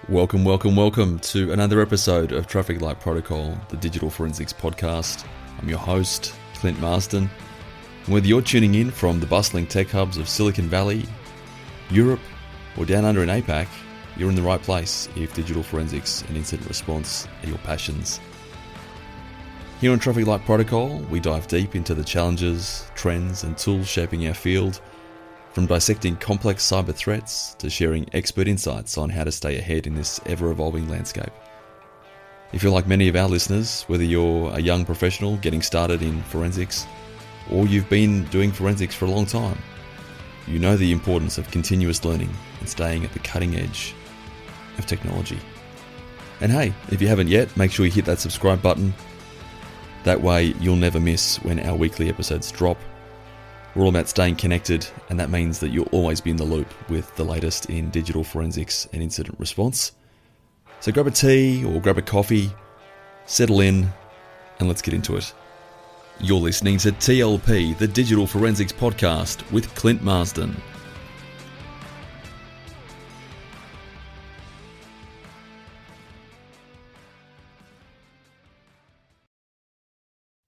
Welcome to another episode of Traffic Light Protocol, the digital forensics podcast. I'm your host, Clint Marsden. Whether you're tuning in from the bustling tech hubs of Silicon Valley, Europe, or down under in APAC, you're in the right place if digital forensics and incident response are your passions. Here on Traffic Light Protocol, we dive deep into the challenges, trends, and tools shaping our field, from dissecting complex cyber threats to sharing expert insights on how to stay ahead in this ever-evolving landscape. If you're like many of our listeners, whether you're a young professional getting started in forensics, or you've been doing forensics for a long time, you know the importance of continuous learning and staying at the cutting edge of technology. And hey, if you haven't yet, make sure you hit that subscribe button. That way you'll never miss when our weekly episodes drop. We're all about staying connected, and that means that you'll always be in the loop with the latest in digital forensics and incident response. So grab a tea or grab a coffee, settle in, and let's get into it. You're listening to TLP, the Digital Forensics Podcast with Clint Marsden.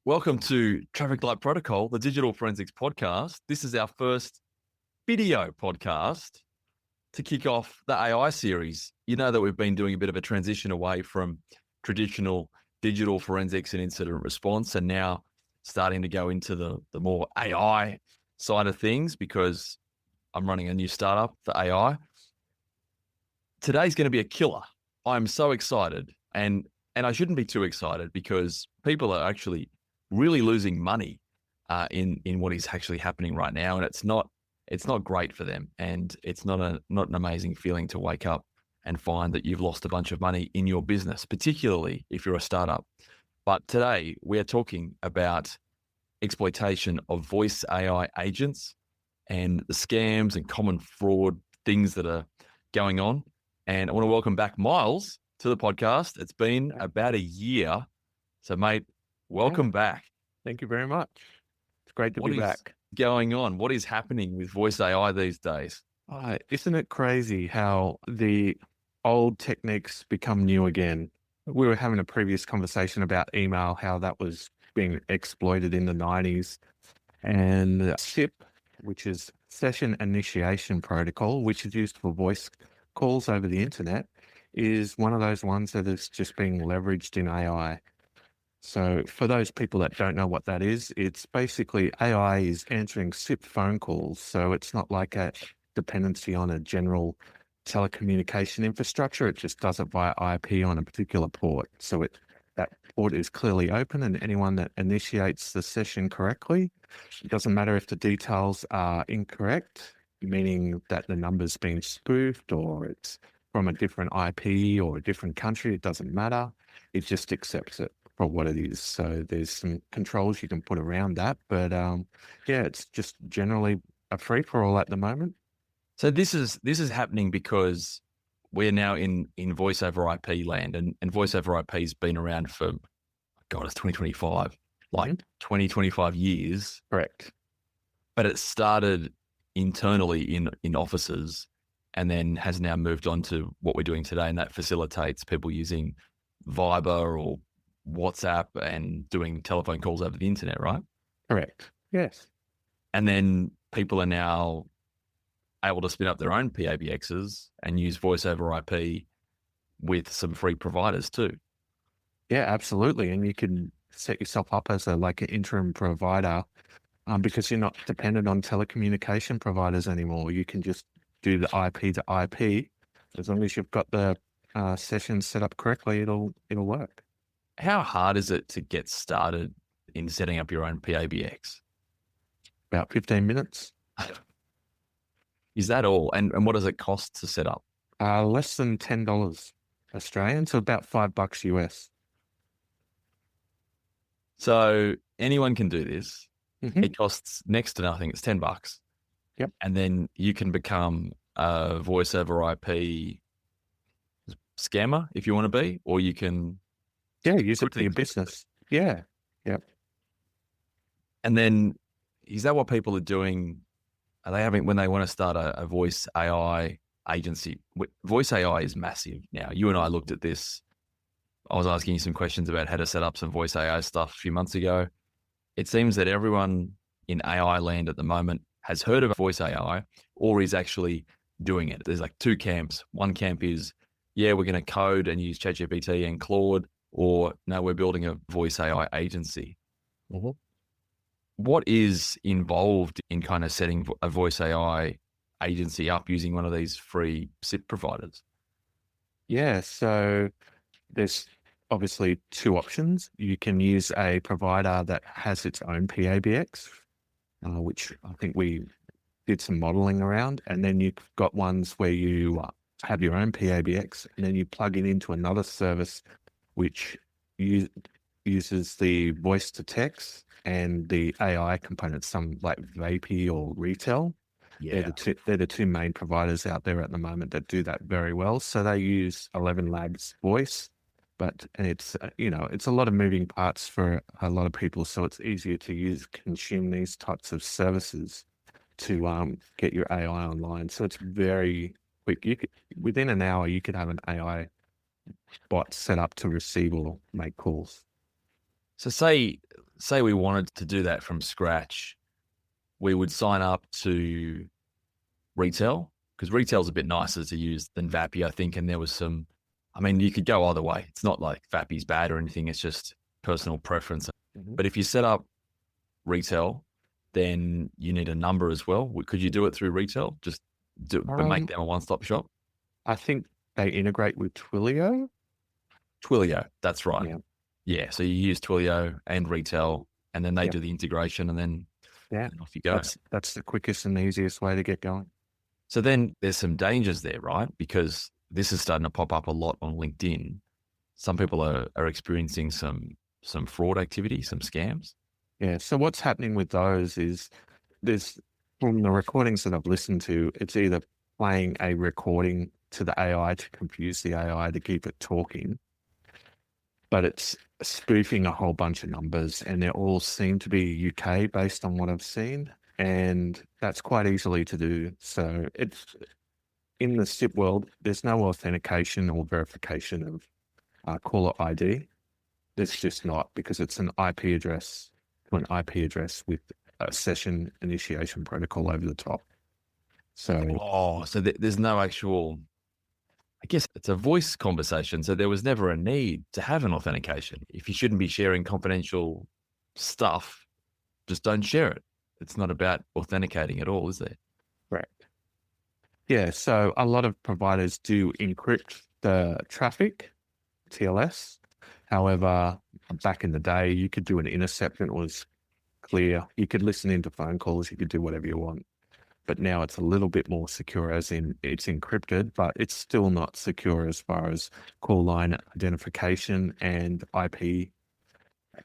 Welcome to Traffic Light Protocol, the Digital Forensics Podcast. This is our first video podcast to kick off the AI series. You know that we've been doing a bit of a transition away from traditional digital forensics and incident response, and now starting to go into the more AI side of things because I'm running a new startup for AI. Today's going to be a killer. I'm so excited, and I shouldn't be too excited because people are actually really losing money in what is actually happening right now, and it's not great for them, and it's not an amazing feeling to wake up and find that you've lost a bunch of money in your business, particularly if you're a startup. But today we are talking about exploitation of voice AI agents and the scams and common fraud things that are going on. And I want to welcome back Myles to the podcast. It's been about a year, so mate, welcome back. Thank you very much. It's great to be back. What is going on? What is happening with voice AI these days? Isn't it crazy how the old techniques become new again? We were having a previous conversation about email, how that was being exploited in the 90s. And SIP, which is Session Initiation Protocol, which is used for voice calls over the internet, is one of those ones that is just being leveraged in AI. So for those people that don't know what that is, it's basically AI is answering SIP phone calls. So it's not like a dependency on a general telecommunication infrastructure. It just does it via IP on a particular port. So that port is clearly open, and anyone that initiates the session correctly, it doesn't matter if the details are incorrect, meaning that the number's been spoofed or it's from a different IP or a different country, it doesn't matter. It just accepts it for what it is. So there's some controls you can put around that, but it's just generally a free for all at the moment. So this is happening because we're now in voice over IP land, and voice over IP has been around for, it's 2025, like 20, 25 years. Correct. But it started internally in offices and then has now moved on to what we're doing today, and that facilitates people using Viber or WhatsApp and doing telephone calls over the internet, right? Correct. Yes. And then people are now able to spin up their own PABXs and use voice over IP with some free providers too. Yeah, absolutely. And you can set yourself up as an interim provider because you're not dependent on telecommunication providers anymore. You can just do the IP to IP. As long as you've got the sessions set up correctly, it'll work. How hard is it to get started in setting up your own PABX? About 15 minutes. Is that all? And what does it cost to set up? Less than $10 Australian, so about $5 US. So anyone can do this. Mm-hmm. It costs next to nothing. It's $10. Yep. And then you can become a voice over IP scammer if you want to be, or you can use it for your business. Yeah. Yep. And then is that what people are doing? Are they having, when they want to start a voice AI agency. Voice AI is massive now. You and I looked at this. I was asking you some questions about how to set up some voice AI stuff a few months ago. It seems that everyone in AI land at the moment has heard of voice AI or is actually doing it. There's like two camps. One camp is, yeah, we're going to code and use ChatGPT and Claude, or no, we're building a voice AI agency. Mm-hmm. What is involved in kind of setting a voice AI agency up using one of these free SIP providers? Yeah, so there's obviously two options. You can use a provider that has its own PABX, which I think we did some modeling around. And then you've got ones where you have your own PABX and then you plug it into another service which uses the voice to text and the AI components, some like VoIP or retail. Yeah. They're the two main providers out there at the moment that do that very well. So they use 11 Labs voice, but it's it's a lot of moving parts for a lot of people. So it's easier to consume these types of services to get your AI online. So it's very quick. Within an hour you could have an AI bot set up to receive or make calls. So say we wanted to do that from scratch, we would sign up to retail, because retail's a bit nicer to use than Vappy, I think. And there was you could go either way. It's not like Vappy's bad or anything. It's just personal preference. Mm-hmm. But if you set up retail, then you need a number as well. Could you do it through retail? But make them a one-stop shop? I think they integrate with Twilio. Twilio, that's right. Yeah. Yeah. So you use Twilio and retail, and then they do the integration, and then off you go. That's the quickest and easiest way to get going. So then there's some dangers there, right? Because this is starting to pop up a lot on LinkedIn. Some people are experiencing some fraud activity, some scams. Yeah. So what's happening with those is from the recordings that I've listened to, it's either playing a recording to the AI to confuse the AI to keep it talking, but it's spoofing a whole bunch of numbers, and they all seem to be UK based on what I've seen. And that's quite easily to do. So it's in the SIP world, there's no authentication or verification of caller ID. There's just not, because it's an IP address to an IP address with a session initiation protocol over the top. So, there's no actual, I guess it's a voice conversation. So there was never a need to have an authentication. If you shouldn't be sharing confidential stuff, just don't share it. It's not about authenticating at all, is there? correct. Yeah. So a lot of providers do encrypt the traffic, TLS. However, back in the day, you could do an intercept and it was clear. You could listen into phone calls. You could do whatever you want. But now it's a little bit more secure, as in it's encrypted, but it's still not secure as far as call line identification and IP,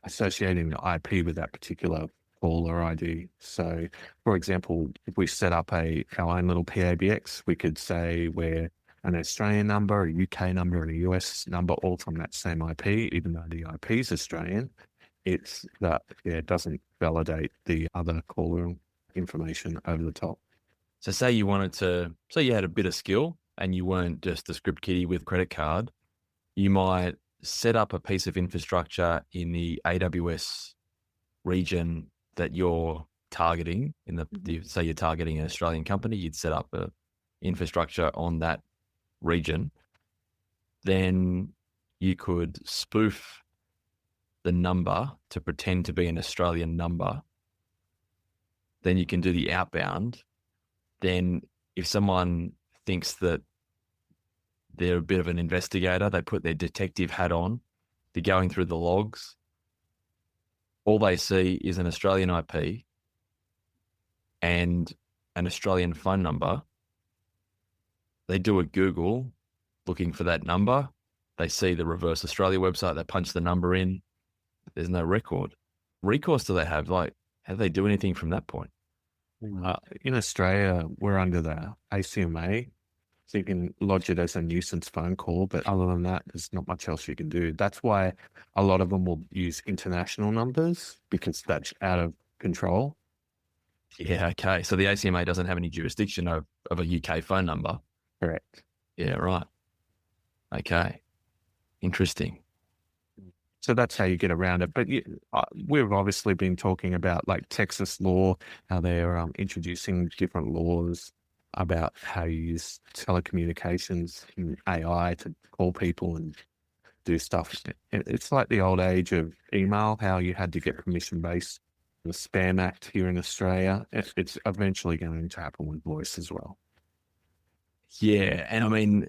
associating the IP with that particular caller ID. So, for example, if we set up our own little PABX, we could say we're an Australian number, a UK number, and a US number, all from that same IP, even though the IP is Australian. It doesn't validate the other caller information over the top. So say you had a bit of skill and you weren't just a script kiddie with credit card, you might set up a piece of infrastructure in the AWS region that you're targeting. Say you're targeting an Australian company, you'd set up a infrastructure on that region. Then you could spoof the number to pretend to be an Australian number. Then you can do the outbound. Then if someone thinks that they're a bit of an investigator, they put their detective hat on, they're going through the logs. All they see is an Australian IP and an Australian phone number. They do a Google looking for that number. They see the Reverse Australia website. They punch the number in. There's no record. Recourse do they have? Like, how do they do anything from that point? In Australia, we're under the ACMA, so you can lodge it as a nuisance phone call. But other than that, there's not much else you can do. That's why a lot of them will use international numbers, because that's out of control. Yeah, okay. So the ACMA doesn't have any jurisdiction of a UK phone number. Correct. Yeah, right. Okay. Interesting. So that's how you get around it. But we've obviously been talking about like Texas law, how they're introducing different laws about how you use telecommunications and AI to call people and do stuff. It's like the old age of email, how you had to get permission based. The Spam Act here in Australia, it's eventually going to happen with voice as well. Yeah. And I mean,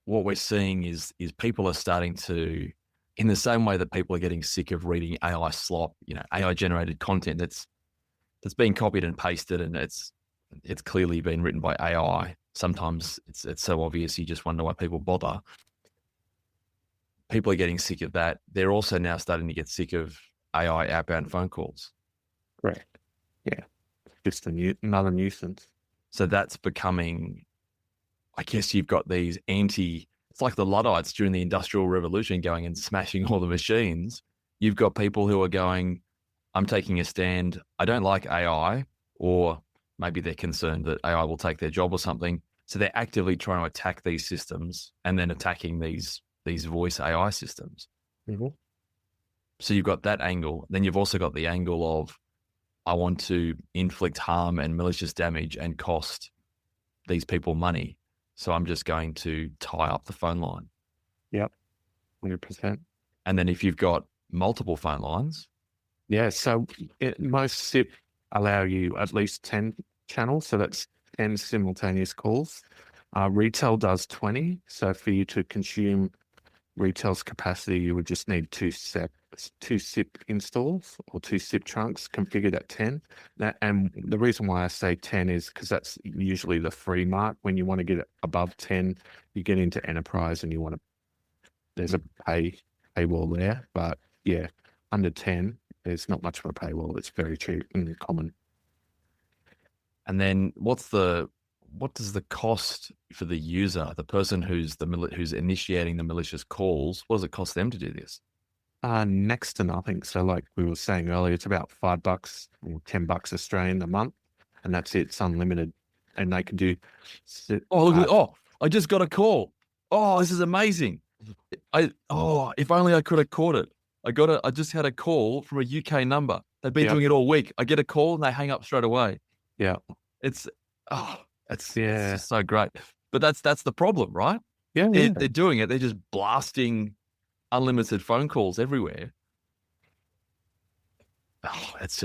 what we're seeing is people are starting to, in the same way that people are getting sick of reading AI slop, AI generated content that's been copied and pasted, and it's clearly been written by AI. Sometimes it's so obvious you just wonder why people bother. People are getting sick of that. They're also now starting to get sick of AI outbound phone calls. Correct. Yeah. Just another nuisance. So that's becoming, I guess you've got these it's like the Luddites during the Industrial Revolution going and smashing all the machines. You've got people who are going, I'm taking a stand. I don't like AI, or maybe they're concerned that AI will take their job or something. So they're actively trying to attack these systems and then attacking these voice AI systems. Mm-hmm. So you've got that angle. Then you've also got the angle of, I want to inflict harm and malicious damage and cost these people money. So I'm just going to tie up the phone line. Yep. 100%. And then if you've got multiple phone lines. Yeah. So most SIP allow you at least 10 channels. So that's 10 simultaneous calls. Retail does 20. So for you to consume retail's capacity, you would just need two SIP installs or two SIP trunks configured at 10. And the reason why I say 10 is because that's usually the free mark. When you want to get it above 10, you get into enterprise and there's a paywall there. But yeah, under 10, there's not much of a paywall. It's very cheap and common. And then what does the cost for the user, the person who's initiating the malicious calls, what does it cost them to do this? Next to nothing. So like we were saying earlier, it's about $5 or $10 Australian a month, and that's it. It's unlimited, and they can do. I just got a call. Oh, this is amazing. If only I could have caught it. I just had a call from a UK number. They've been doing it all week. I get a call and they hang up straight away. Yeah. It's just so great. But that's the problem, right? Yeah. They're doing it. They're just blasting unlimited phone calls everywhere. Oh, it's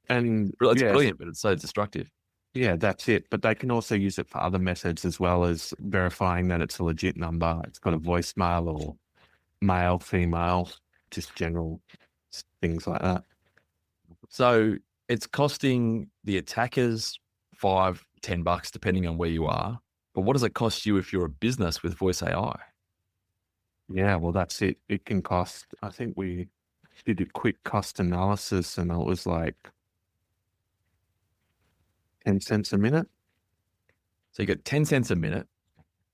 brilliant, but it's so destructive. Yeah, that's it. But they can also use it for other methods as well as verifying that it's a legit number. It's got a voicemail or male, female, just general things like that. So it's costing the attackers $5-10 depending on where you are. But what does it cost you if you're a business with voice AI? Yeah, well, that's it. It can cost, I think we did a quick cost analysis and it was like 10 cents a minute. So you got 10 cents a minute.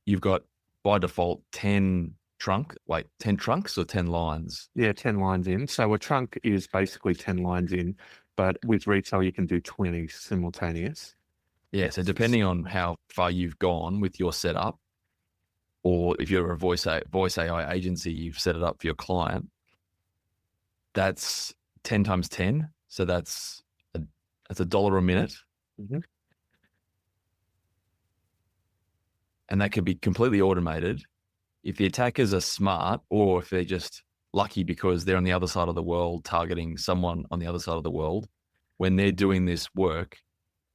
You've got by default 10 trunks or 10 lines? Yeah, 10 lines in. So a trunk is basically 10 lines in, but with retail, you can do 20 simultaneous. Yeah, so depending on how far you've gone with your setup, or if you're a voice AI agency, you've set it up for your client, that's 10 times 10. So that's $1 a minute. Mm-hmm. And that can be completely automated. If the attackers are smart, or if they're just lucky because they're on the other side of the world targeting someone on the other side of the world, when they're doing this work,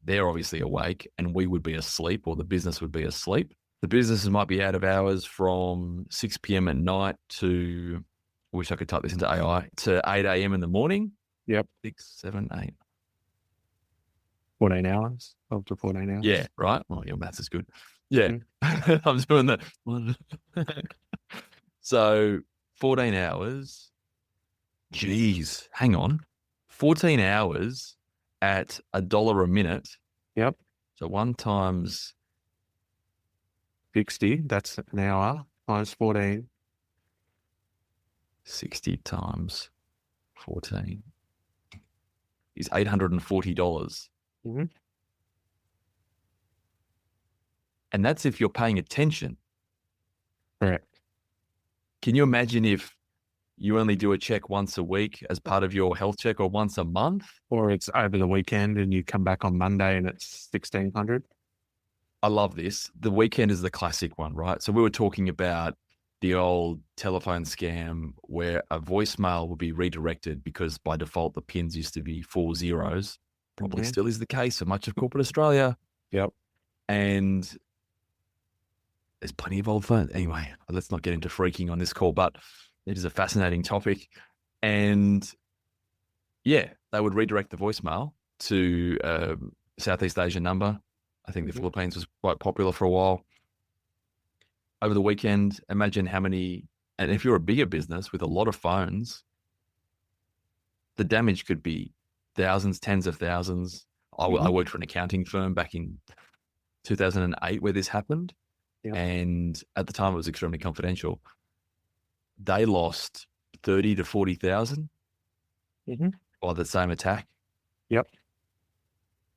they're obviously awake and we would be asleep, or the business would be asleep. The businesses might be out of hours from 6 p.m. at night to, I wish I could type this into AI, to 8 a.m. in the morning. Yep. 6, 7, 8. 14 hours, up to 14 hours. Yeah, right. Well, your maths is good. Yeah, I'm doing that. So 14 hours. Geez, hang on. 14 hours at $1 a minute. Yep. So 1 times 60, that's an hour, times 14. 60 times 14 is $840. Mm-hmm. And that's if you're paying attention. Correct. Can you imagine if you only do a check once a week as part of your health check, or once a month? Or it's over the weekend and you come back on Monday and it's 1,600. I love this. The weekend is the classic one, right? So we were talking about the old telephone scam where a voicemail will be redirected because by default the pins used to be 4 zeros. Probably still is the case for much of corporate Australia. Yep. And there's plenty of old phones. Anyway, let's not get into freaking on this call, but it is a fascinating topic. And yeah, they would redirect the voicemail to a Southeast Asian number. I think the Philippines was quite popular for a while. Over the weekend, imagine how many, and if you're a bigger business with a lot of phones, the damage could be thousands, tens of thousands. I worked for an accounting firm back in 2008 where this happened. Yep. And at the time it was extremely confidential. They lost 30 to 40,000 by the same attack. Yep.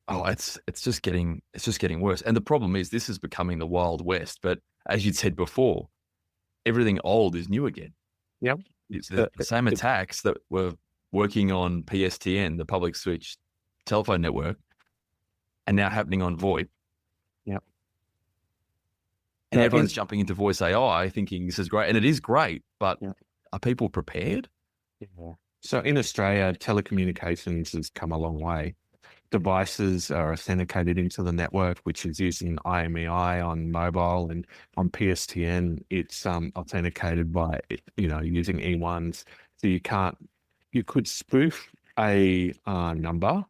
Oh, it's just getting worse. And the problem is this is becoming the Wild West. But as you'd said before, everything old is new again. Yep. It's the same attacks that were working on PSTN, the public switch telephone network, and now happening on VoIP. Yep. And everyone's jumping into voice AI thinking this is great. And it is great, but are people prepared? Yeah. So in Australia, telecommunications has come a long way. Devices are authenticated into the network, which is using IMEI on mobile, and on PSTN, it's authenticated by, using E1s. So you could spoof a number.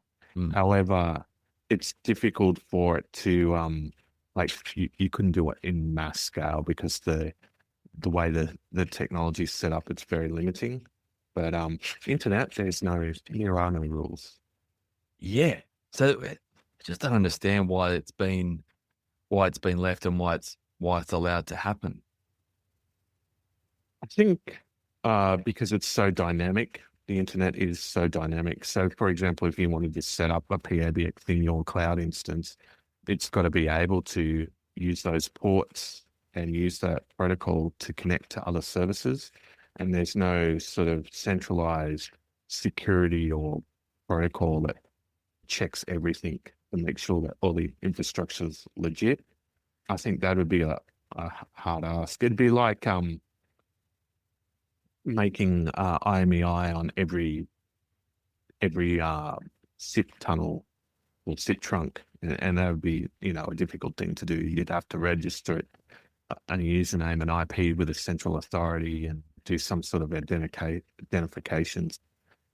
However, it's difficult for it to, you couldn't do it in mass scale because the way the technology is set up, it's very limiting. But internet, there are no rules. Yeah. So I just don't understand why it's been left and why it's allowed to happen. I think because it's so dynamic, the internet is so dynamic. So for example, if you wanted to set up a PABX in your cloud instance, it's got to be able to use those ports and use that protocol to connect to other services. And there's no sort of centralized security or protocol that checks everything to make sure that all the infrastructure's legit. I think that would be a hard ask. It'd be like making IMEI on every SIP tunnel or SIP trunk, and that would be a difficult thing to do. You'd have to register it, a username and IP with a central authority, and do some sort of identifications,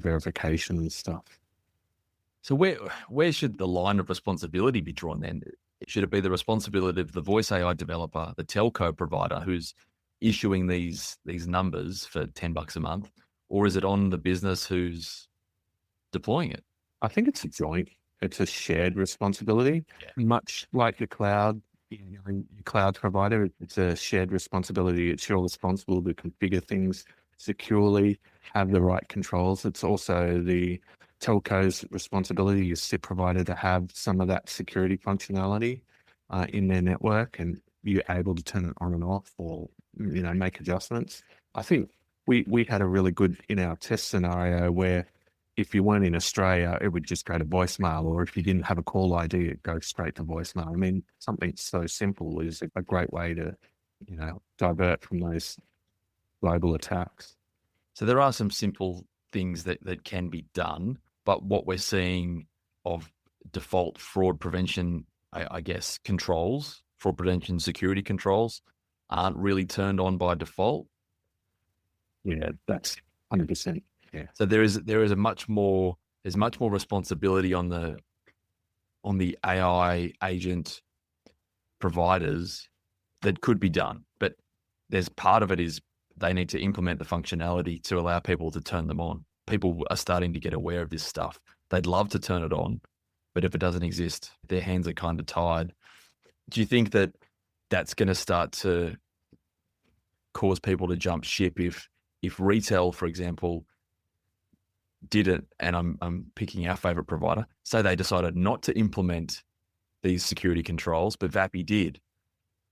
verification and stuff. So where should the line of responsibility be drawn then? Should it be the responsibility of the voice AI developer, the telco provider who's issuing these numbers for $10 a month, or is it on the business who's deploying it? I think it's a joint. It's a shared responsibility, much like the cloud. Your cloud provider, it's a shared responsibility. It's you're responsible to configure things securely, have the right controls. It's also the telco's responsibility, your SIP provider, to have some of that security functionality in their network, and you're able to turn it on and off, or make adjustments. I think we had a really good in our test scenario where if you weren't in Australia, it would just go to voicemail, or if you didn't have a call ID, it goes straight to voicemail. I mean, something so simple is a great way to, divert from those global attacks. So there are some simple things that can be done, but what we're seeing of default fraud prevention, I guess, controls, fraud prevention security controls, aren't really turned on by default. Yeah, that's 100%. Yeah. So there's much more responsibility on the AI agent providers that could be done, but there's part of it is they need to implement the functionality to allow people to turn them on. People are starting to get aware of this stuff. They'd love to turn it on, but if it doesn't exist, their hands are kind of tied. Do you think that that's going to start to cause people to jump ship if retail, for example, did it, and I'm picking our favorite provider, say they decided not to implement these security controls, but VAPI did.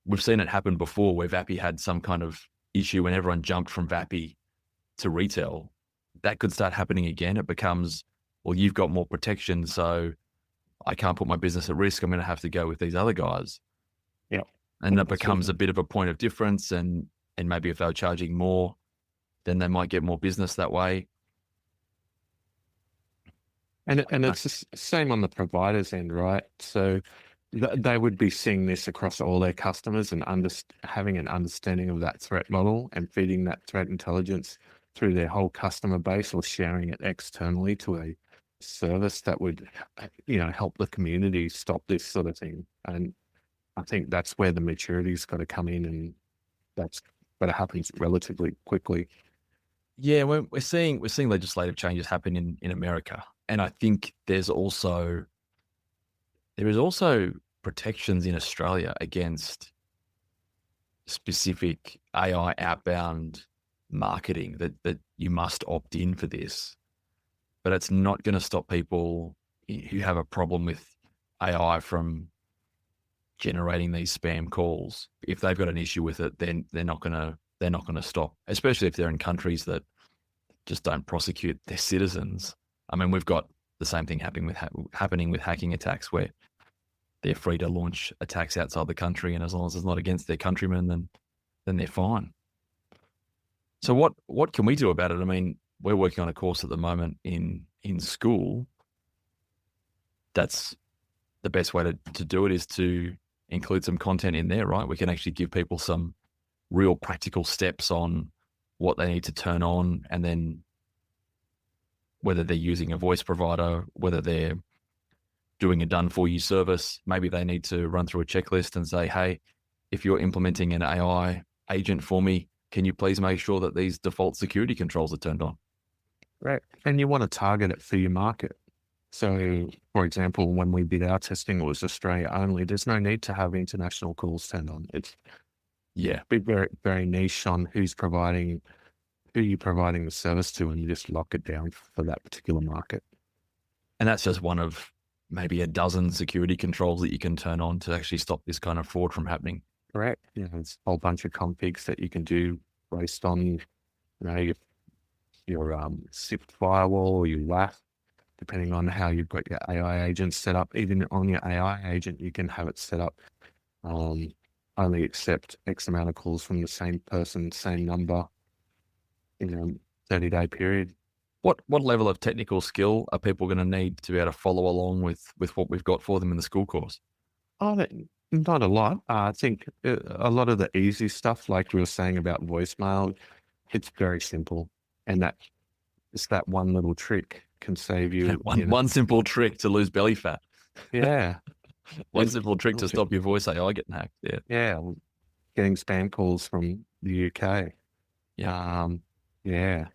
we've seen it happen before where VAPI had some kind of issue when everyone jumped from VAPI to retail. That could start happening again. It becomes, well, you've got more protection, so I can't put my business at risk. I'm going to have to go with these other guys. Yeah. And that becomes a bit of a point of difference. And maybe if they're charging more, then they might get more business that way. And it's the same on the provider's end, right? So they would be seeing this across all their customers and having an understanding of that threat model and feeding that threat intelligence through their whole customer base or sharing it externally to a service that would, help the community stop this sort of thing. And I think that's where the maturity's got to come in, and that's got to happen relatively quickly. Yeah, we're seeing legislative changes happen in America, and I think there is also protections in Australia against specific AI outbound marketing that you must opt in for this, but it's not going to stop people who have a problem with AI from generating these spam calls. If they've got an issue with it, then they're not going to stop, especially if they're in countries that just don't prosecute their citizens. I mean, we've got the same thing happening with hacking attacks, where they're free to launch attacks outside the country, and as long as it's not against their countrymen, then they're fine. So what can we do about it? I mean, we're working on a course at the moment in school. That's the best way to do it, is to include some content in there, right? We can actually give people some real practical steps on what they need to turn on, and then whether they're using a voice provider, whether they're doing a done-for-you service, maybe they need to run through a checklist and say, hey, if you're implementing an AI agent for me, can you please make sure that these default security controls are turned on? Right. And you want to target it for your market. So, for example, when we did our testing, it was Australia only. There's no need to have international calls turned on. It's be very, very niche on who you're providing the service to, and you just lock it down for that particular market. And that's just one of maybe a dozen security controls that you can turn on to actually stop this kind of fraud from happening. Correct. Yeah, there's a whole bunch of configs that you can do based on, your SIP firewall or your WAF, depending on how you've got your AI agent set up. Even on your AI agent, you can have it set up only accept X amount of calls from the same person, same number, in a 30-day period. What level of technical skill are people going to need to be able to follow along with what we've got for them in the school course? Oh, not a lot. I think a lot of the easy stuff, like we were saying about voicemail, it's very simple. And that one little trick can save you. One simple trick to lose belly fat. Yeah. One simple trick to stop your voice AI getting hacked. Yeah. Yeah. Getting spam calls from the UK. Yeah. Yeah.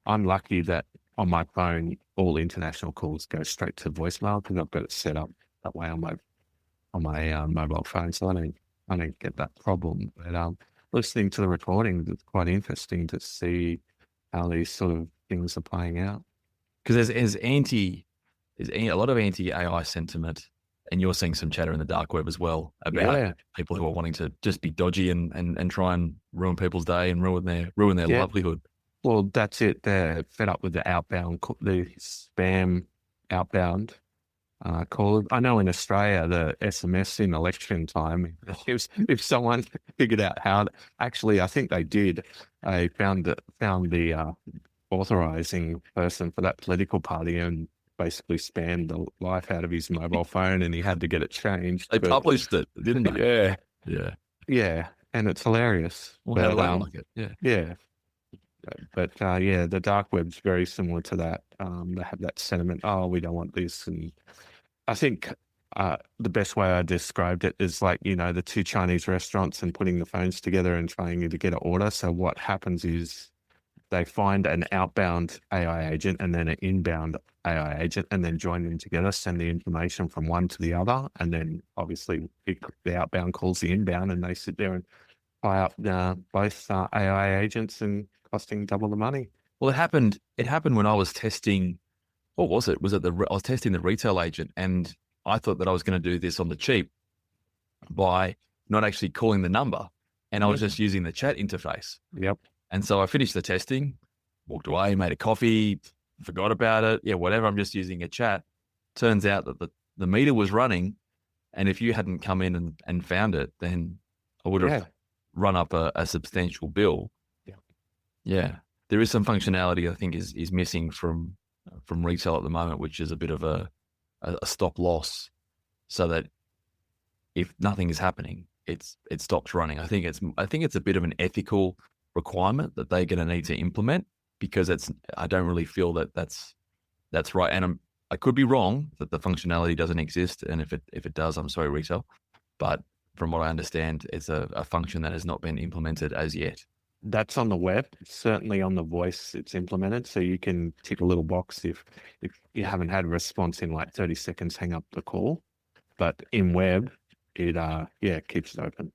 I'm lucky that on my phone, all international calls go straight to voicemail because I've got it set up that way on my mobile phone, so I don't get that problem. But listening to the recordings, it's quite interesting to see how these sort of things are playing out. Because there's a lot of anti-AI sentiment, and you're seeing some chatter in the dark web as well about people who are wanting to just be dodgy and try and ruin people's day and ruin their livelihood. Well, that's it. They're fed up with the spam outbound call. I know in Australia, the SMS in election time, if someone figured out how I think they did, they found the authorizing person for that political party and basically spammed the life out of his mobile phone, and he had to get it changed. They published it, didn't they? Yeah. And it's hilarious. Well, how like it? Yeah. But the dark web's very similar to that. They have that sentiment, we don't want this. And I think the best way I described it is like, the two Chinese restaurants and putting the phones together and trying to get an order. So what happens is they find an outbound AI agent and then an inbound AI agent, and then join them together, send the information from one to the other. And then obviously the outbound calls the inbound, and they sit there and buy up both AI agents and costing double the money. Well, it happened when I was testing. What was it? I was testing the retail agent, and I thought that I was going to do this on the cheap by not actually calling the number. And I was just using the chat interface. Yep. And so I finished the testing, walked away, made a coffee, forgot about it. Yeah, whatever. I'm just using a chat. Turns out that the meter was running. And if you hadn't come in and found it, then I would have run up a substantial bill. Yeah. Yeah. There is some functionality I think is missing from retail at the moment, which is a bit of a stop loss, so that if nothing is happening, it stops running. I think it's a bit of an ethical requirement that they're going to need to implement, because I don't really feel that that's right. And I could be wrong that the functionality doesn't exist, and if it does, I'm sorry, retail. But from what I understand, it's a function that has not been implemented as yet. That's on the web. Certainly on the voice, it's implemented. So you can tick a little box if you haven't had a response in like 30 seconds, hang up the call. But in web, it keeps it open.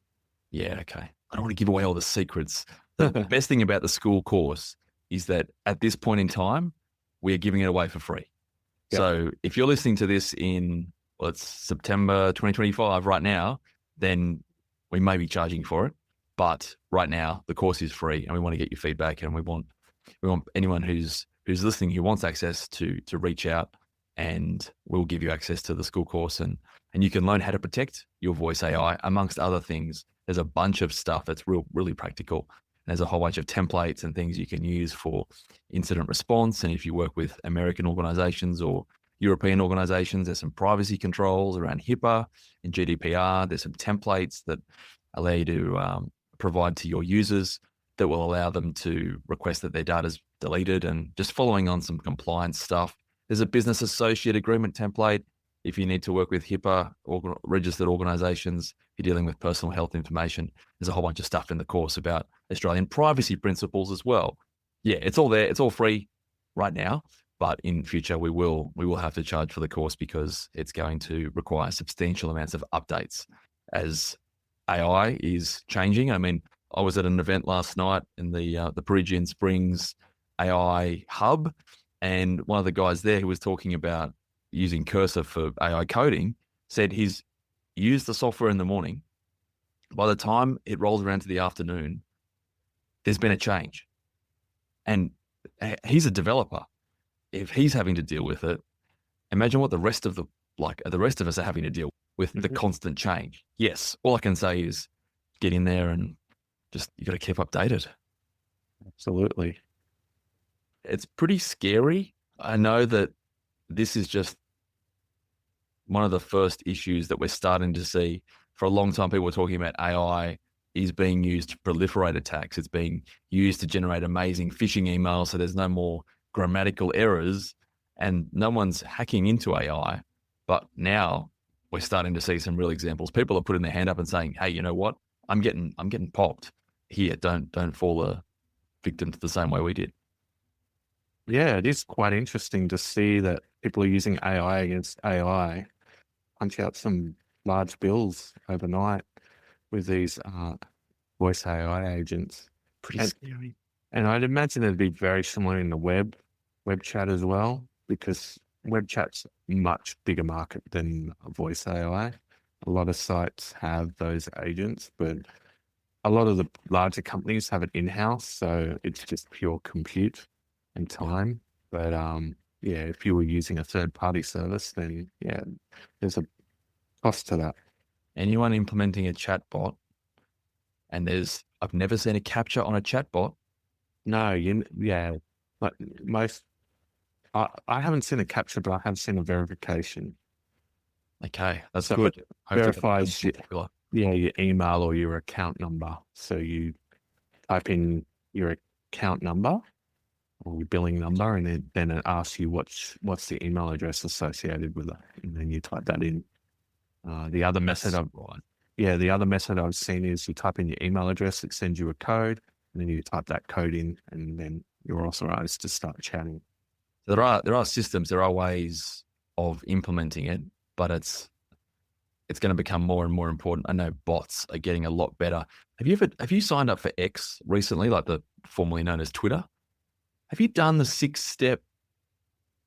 Yeah, okay. I don't want to give away all the secrets. The best thing about the school course is that at this point in time, we are giving it away for free. Yep. So if you're listening to this in, it's September 2025 right now, then we may be charging for it. But right now, the course is free, and we want to get your feedback, and we want anyone who's listening who wants access to reach out, and we'll give you access to the school course, and you can learn how to protect your voice AI, amongst other things. There's a bunch of stuff that's really practical. There's a whole bunch of templates and things you can use for incident response. And if you work with American organizations or European organizations, there's some privacy controls around HIPAA and GDPR. There's some templates that allow you to provide to your users that will allow them to request that their data is deleted, and just following on some compliance stuff. There's a business associate agreement template if you need to work with HIPAA or registered organizations, if you're dealing with personal health information. There's a whole bunch of stuff in the course about Australian privacy principles as well. Yeah, it's all there. It's all free right now, but in future we will have to charge for the course, because it's going to require substantial amounts of updates as AI is changing. I mean, I was at an event last night in the Perugian Springs AI hub, and one of the guys there who was talking about using Cursor for AI coding said he's used the software in the morning. By the time it rolls around to the afternoon, there's been a change. And he's a developer. If he's having to deal with it, imagine what the rest of us are having to deal with the constant change. Yes, all I can say is get in there and just, you got to keep updated. Absolutely. It's pretty scary. I know that this is just one of the first issues that we're starting to see. For a long time, people were talking about AI is being used to proliferate attacks. It's being used to generate amazing phishing emails, so there's no more grammatical errors, and no one's hacking into AI. But now we're starting to see some real examples. People are putting their hand up and saying, "Hey, you know what? I'm getting popped here. Don't fall a victim to the same way we did." Yeah, it is quite interesting to see that people are using AI against AI, punch out some large bills overnight with these voice AI agents. Pretty scary. And I'd imagine it'd be very similar in the web chat as well, because web chat's a much bigger market than voice AI. A lot of sites have those agents, but a lot of the larger companies have it in-house, so it's just pure compute and time. But if you were using a third-party service, then there's a cost to that. Anyone implementing a chatbot, and I've never seen a captcha on a chatbot. No, like most, I haven't seen a captcha, but I have seen a verification. Okay, that's good. Verifies your email or your account number. So you type in your account number or your billing number, and then it asks you what's the email address associated with it, and then you type that in. The other method I've seen is you type in your email address, it sends you a code, and then you type that code in, and then you're authorized to start chatting. There are systems, there are ways of implementing it, but it's going to become more and more important. I know bots are getting a lot better. Have you signed up for X recently, like the formerly known as Twitter? Have you done the 6-step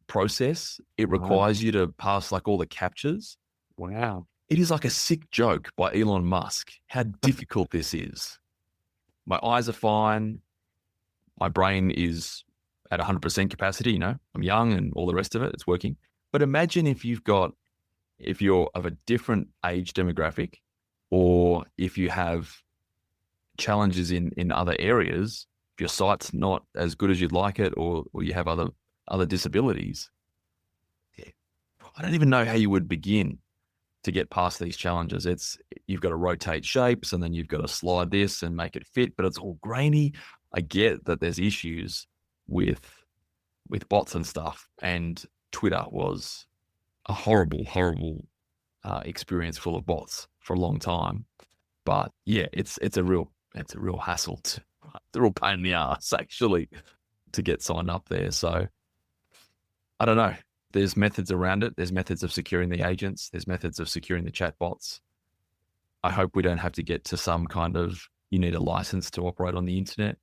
process? It requires you to pass like all the captchas. Wow. It is like a sick joke by Elon Musk how difficult this is. My eyes are fine. My brain is at 100% capacity. I'm young and all the rest of it. It's working. But imagine if you're of a different age demographic, or if you have challenges in other areas, if your sight's not as good as you'd like it, or you have other disabilities. I don't even know how you would begin to get past these challenges. You've got to rotate shapes, and then you've got to slide this and make it fit, but it's all grainy. I get that there's issues with bots and stuff, and Twitter was a horrible, horrible experience full of bots for a long time. But yeah, it's a real hassle. It's a real pain in the ass actually to get signed up there. So I don't know. There's methods around it. There's methods of securing the agents. There's methods of securing the chatbots. I hope we don't have to get to some kind of, you need a license to operate on the internet.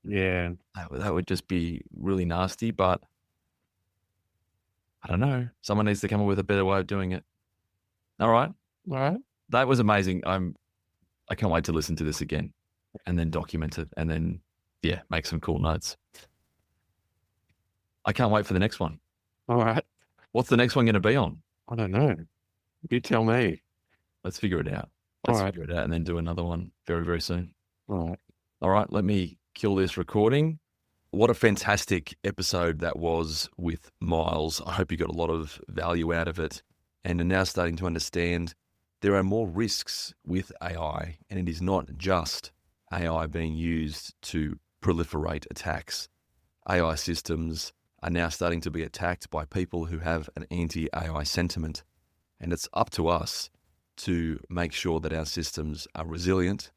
Yeah. That would just be really nasty, but I don't know. Someone needs to come up with a better way of doing it. All right. That was amazing. I can't wait to listen to this again and then document it and then, make some cool notes. I can't wait for the next one. All right. What's the next one going to be on? I don't know. You tell me. Let's figure it out. Figure it out and then do another one very, very soon. All right. Let me kill this recording. What a fantastic episode that was with Myles. I hope you got a lot of value out of it and are now starting to understand there are more risks with AI, and it is not just AI being used to proliferate attacks. AI systems are now starting to be attacked by people who have an anti-AI sentiment, and it's up to us to make sure that our systems are resilient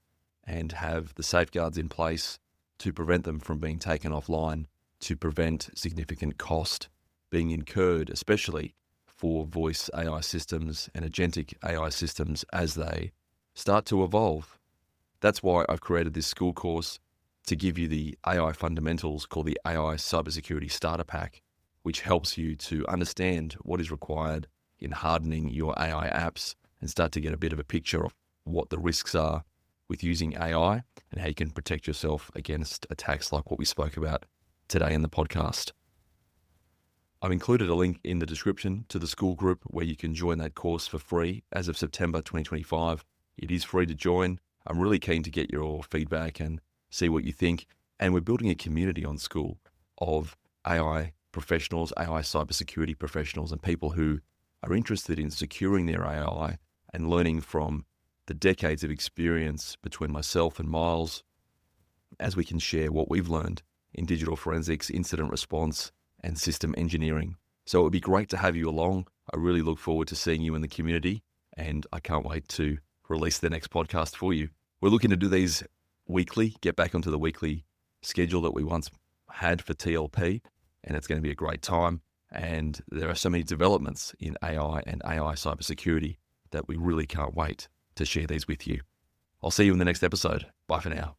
and have the safeguards in place to prevent them from being taken offline, to prevent significant cost being incurred, especially for voice AI systems and agentic AI systems as they start to evolve. That's why I've created this school course to give you the AI fundamentals called the AI Cybersecurity Starter Pack, which helps you to understand what is required in hardening your AI apps and start to get a bit of a picture of what the risks are with using AI and how you can protect yourself against attacks like what we spoke about today in the podcast. I've included a link in the description to the school group where you can join that course for free as of September 2025. It is free to join. I'm really keen to get your feedback and see what you think. And we're building a community on school of AI professionals, AI cybersecurity professionals, and people who are interested in securing their AI and learning from the decades of experience between myself and Myles, as we can share what we've learned in digital forensics, incident response, and system engineering. So it would be great to have you along. I really look forward to seeing you in the community, and I can't wait to release the next podcast for you. We're looking to do these weekly, get back onto the weekly schedule that we once had for TLP, and it's going to be a great time. And there are so many developments in AI and AI cybersecurity that we really can't wait to share these with you. I'll see you in the next episode. Bye for now.